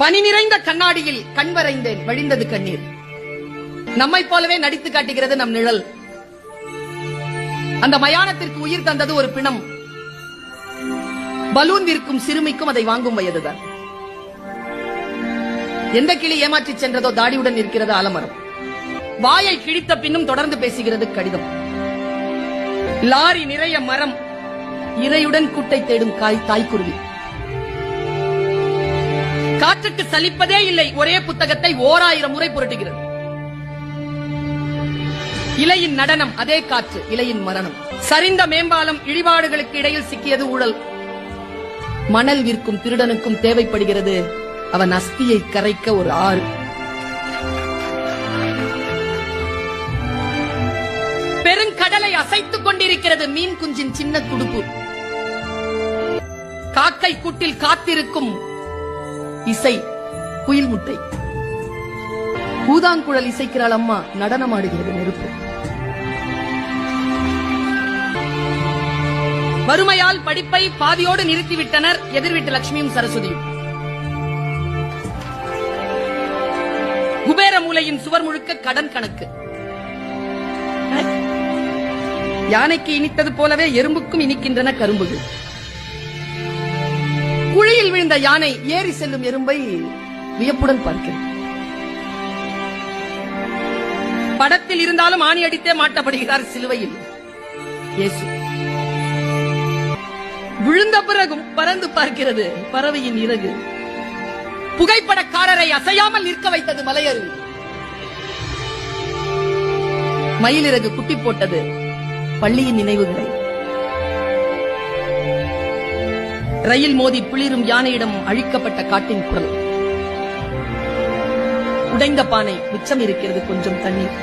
பனி நிறைந்த கண்ணாடியில் கண் வரைந்தேன், வழிந்தது கண்ணீர். நம்மை போலவே நடித்து காட்டுகிறது நம் நிழல். அந்த மயானத்திற்கு உயிர் தந்தது ஒரு பிணம். பலூன் விற்கும் சிறுமிக்கும் அதை வாங்கும் வயதுதான். எந்த கிளி ஏமாற்றி சென்றதோ தாடியுடன் இருக்கிறது ஆலமரம். வாயை கிழித்த பின்னும் தொடர்ந்து பேசுகிறது கடிதம். லாரி நிறைய மரம், இரையுடன் கூட்டை தேடும் தாய்க்குருவி. காற்றுக்கு சலிப்பதே இல்லை, ஒரே புத்தகத்தை 1000 முறை புரட்டுகிறது. இலையின் நடனம் அதே காற்று, இலையின் மரணம். சரிந்த மேம்பாலம், இடிபாடுகளுக்கு இடையில் சிக்கியது ஊழல். மணல் விற்கும் திருடனுக்கும் தேவைப்படுகிறது அவன் அஸ்தியை கரைக்க ஒரு ஆறு. பெருங்கடலை அசைத்துக் கொண்டிருக்கிறது மீன் குஞ்சின் சின்ன துடுப்பு. காக்கை கூட்டில் காத்திருக்கும் இசை குயில் முட்டை. பூதாங்குழல் இசைக்கிறாள் அம்மா, நடனமாடுகிறது நெருப்பு. வறுமையால் படிப்பை பாதியோடு நிறுத்திவிட்டனர் எதிர்விட்டு லட்சுமியும் சரஸ்வதியும். குபேர மூலையின் சுவர் முழுக்க கடன் கணக்கு. யானைக்கு இனித்தது போலவே எறும்புக்கும் இனிக்கின்றன கரும்புகள். குழியில் விழுந்த யானை ஏறி செல்லும் எறும்பை வியப்புடன் பார்க்கிறது. படத்தில் இருந்தாலும் ஆணி அடித்தே மாட்டப்படுகிறார் சிலுவையில் இயேசு. விழுந்த பிறகும் பறந்து பார்க்கிறது பறவையின் இறகு. புகைப்படக்காரரை அசையாமல் நிற்க வைத்தது மலையரு. மயிலிறகு குட்டி போட்டது பள்ளியின் நினைவுகளை. ரயில் மோதி பிளிரும் யானையிடம் அழிக்கப்பட்ட காட்டின் குரல். உடைந்த பானை, மிச்சம் இருக்கிறது கொஞ்சம் தண்ணீர்.